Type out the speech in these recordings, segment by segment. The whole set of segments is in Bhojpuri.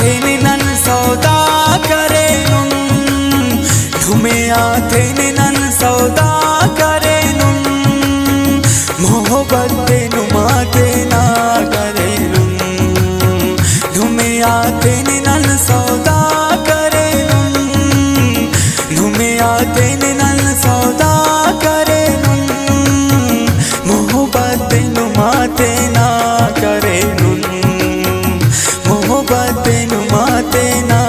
आते नन सौदा करे नुन धुमे आते नन सौदा करे नुन मोहब्बत नुमा के ना करे नुन धुमे आते नन सौदा करे नुन धुमे आते नन सौदा करे नुन मोहब्बत नुमा ते ना करे नुन मोहब्बत नुमा ते ना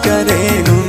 करे नुन।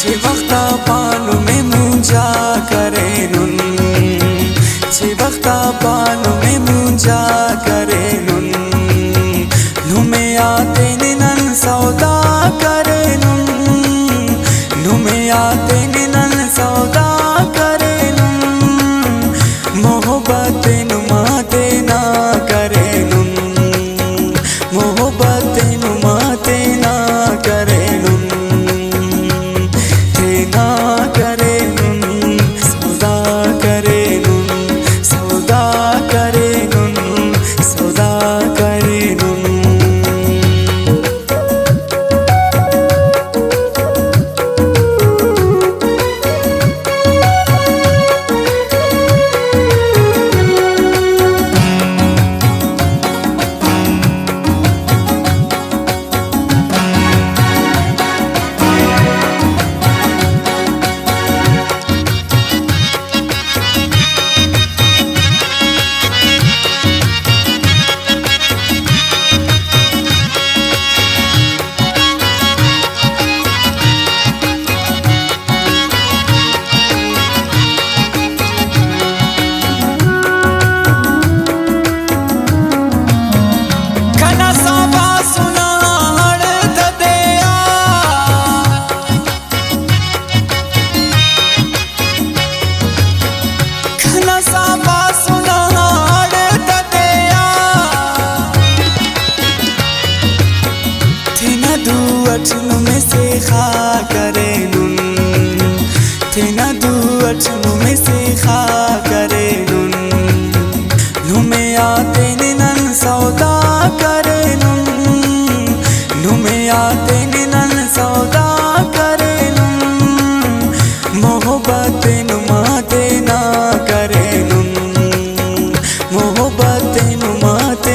छे वक्ता पानु में मुंजा करे नुन छे वक्ता पानु में मुंजा करे नुन नुमे आते नन सौदा करे नुन नुमे आते नन सौदा करे नुन मोहब्बत नुमा ते ना करे नुन मोहब्बत नुमा ते ना करे नुन ना करे नुन सौदा करे नुन सौदा करे नुन सौदा करे नुन। दुअठनु में से खा करे नुन थे ना दुअठनु में से खा करे नुन नुमे आते नन सौदा करे नुन नुमे आते नन सौदा करे नुन मोहब्बत नुमा ते ना करे नुन मोहब्बत नुमा ते